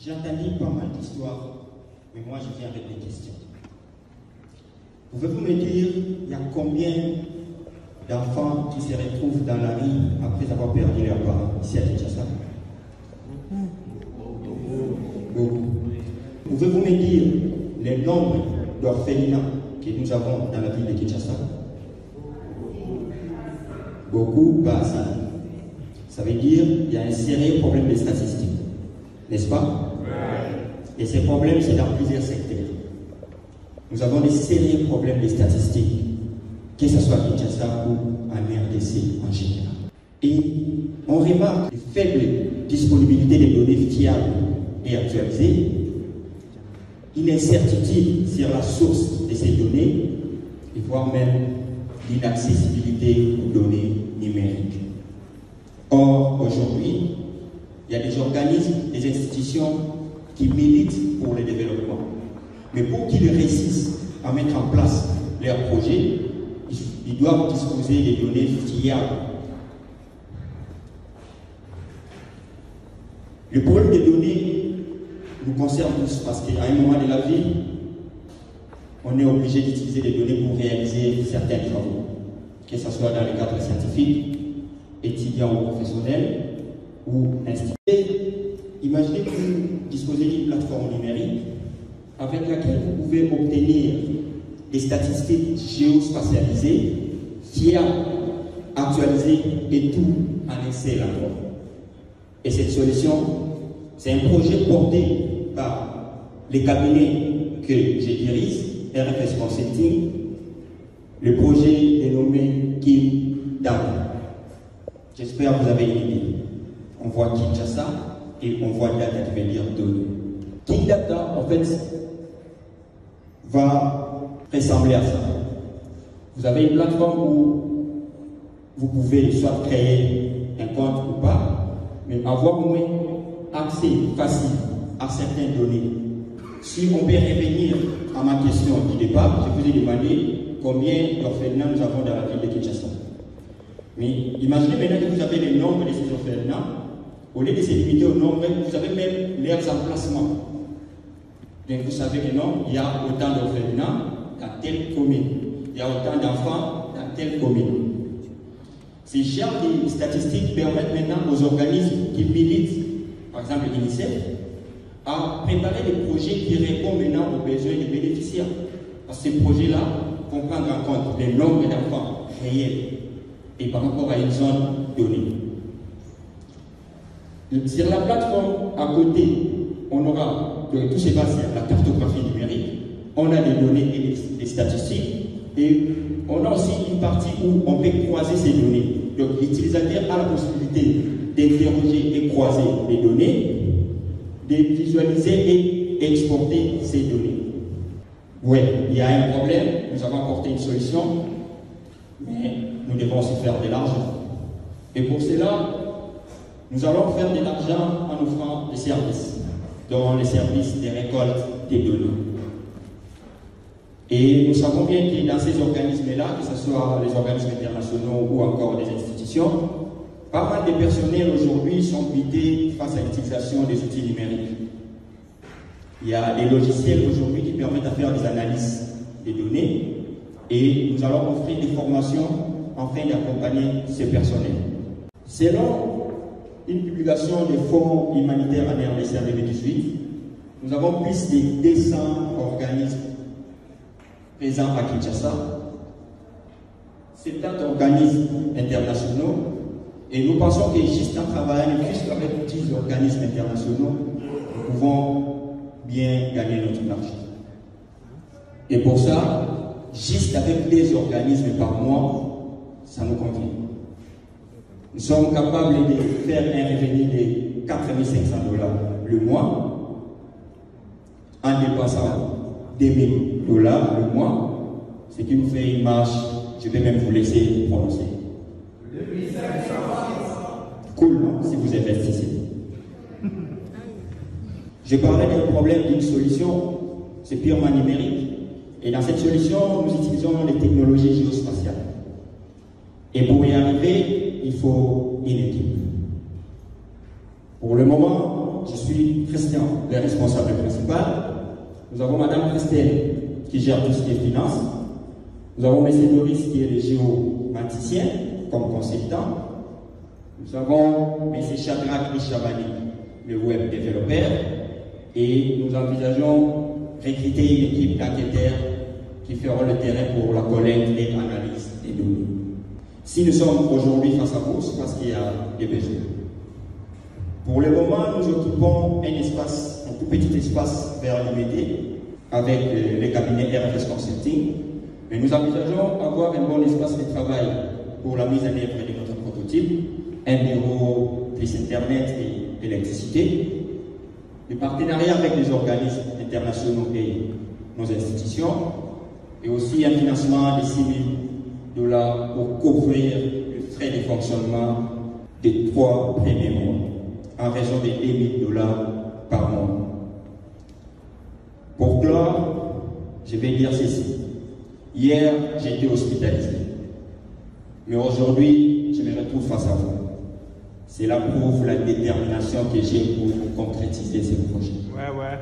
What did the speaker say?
J'ai entendu pas mal d'histoires, mais moi je viens avec des questions. Pouvez-vous me dire, il y a combien d'enfants qui se retrouvent dans la rue après avoir perdu leurs parents ici à Kinshasa? Beaucoup. Pouvez-vous me dire le nombre d'orphelinats que nous avons dans la ville de Kinshasa? Beaucoup, pas assez. Ça veut dire qu'il y a un sérieux problème de statistiques, n'est-ce pas? Et ces problèmes, c'est dans plusieurs secteurs. Nous avons des sérieux problèmes de statistiques, que ce soit à Kinshasa ou en RDC en général. Et on remarque une faible disponibilité des données fiables et actualisées, une incertitude sur la source de ces données, et voire même l'inaccessibilité aux données numériques. Or, aujourd'hui, il y a des organismes, des institutions qui militent pour le développement. Mais pour qu'ils réussissent à mettre en place leurs projets, ils doivent disposer des données fiables. Le problème des données nous concerne tous parce qu'à un moment de la vie, on est obligé d'utiliser des données pour réaliser certains travaux, que ce soit dans le cadre scientifique, étudiant ou professionnel, ou institué. Imaginez que vous disposez d'une plateforme numérique avec laquelle vous pouvez obtenir des statistiques géospatialisées, fiables, actualisées et tout en Excel encore. Et cette solution, c'est un projet porté par les cabinets que je dirige, RFS Consulting, le projet dénommé Kim Data. J'espère que vous avez une idée. On voit Kinshasa et on voit Data qui veut dire données. King Data, en fait, va ressembler à ça. Vous avez une plateforme où vous pouvez soit créer un compte ou pas, mais avoir au moins accès facile à certaines données. Si on peut revenir à ma question du départ, je vous ai demandé combien d'orphelinats nous avons dans la ville de Kinshasa. Mais imaginez maintenant que vous avez le nombre de ces orphelinats. Au lieu de se limiter au nombre, vous avez même leurs emplacements. Donc vous savez que non, il y a autant d'orphelinats dans telle commune. Il y a autant d'enfants dans telle commune. Ces genres de statistiques permettent maintenant aux organismes qui militent, par exemple l'UNICEF, à préparer des projets qui répondent maintenant aux besoins des bénéficiaires. Parce que ces projets-là vont prendre en compte le nombre d'enfants réels et par rapport à une zone donnée. Sur la plateforme, à côté, on aura tout se base sur la cartographie numérique, on a des données et des statistiques, et on a aussi une partie où on peut croiser ces données. Donc l'utilisateur a la possibilité d'interroger et croiser les données, de visualiser et exporter ces données. Oui, il y a un problème, nous avons apporté une solution, mais nous devons aussi faire de l'argent. Et pour cela, nous allons faire de l'argent en offrant des services, dont les services de récolte des données. Et nous savons bien que dans ces organismes-là, que ce soit les organismes internationaux ou encore des institutions, pas mal de personnels aujourd'hui sont limités face à l'utilisation des outils numériques. Il y a des logiciels aujourd'hui qui permettent de faire des analyses des données et nous allons offrir des formations afin d'accompagner ces personnels. Selon une publication des fonds humanitaires en RDC en 2018, nous avons plus de 200 organismes présents à Kinshasa, 70 organismes internationaux, et nous pensons que juste en travaillant juste avec 10 organismes internationaux, nous pouvons bien gagner notre marché. Et pour ça, juste avec 2 organismes par mois, ça nous convient. Nous sommes capables de faire un revenu de 4 500 $ le mois en dépensant 2 000 $ le mois, ce qui nous fait une marge, je vais même vous laisser prononcer. 2500. Cool, non, si vous investissez. Je parlais d'un problème, d'une solution, c'est purement numérique. Et dans cette solution, nous utilisons les technologies géospatiales. Et pour y arriver, il faut une équipe. Pour le moment, je suis Christian, le responsable principal. Nous avons Madame Christelle qui gère tout ce qui est finance. Nous avons M. Doris qui est le géomaticien comme consultant. Nous avons M. Shadrach Richavani, le web développeur. Et nous envisageons recruter une équipe d'enquêteurs qui feront le terrain pour la collecte et l'analyse des données. Si nous sommes aujourd'hui face à vous, c'est parce qu'il y a des besoins. Pour le moment, nous occupons un espace, un tout petit espace vers l'UMD avec le cabinet RFS Consulting, mais nous envisageons avoir un bon espace de travail pour la mise en œuvre de notre prototype, un bureau plus Internet et électricité, des partenariats avec les organismes internationaux et nos institutions, et aussi un financement de 6 000 $ pour couvrir le frais de fonctionnement des 3 premiers mois, en raison de 2 000 $ par mois. Pour clore, je vais dire ceci. Hier, j'étais hospitalisé. Mais aujourd'hui, je me retrouve face à vous. Cela prouve la détermination que j'ai pour concrétiser ce projet. Ouais.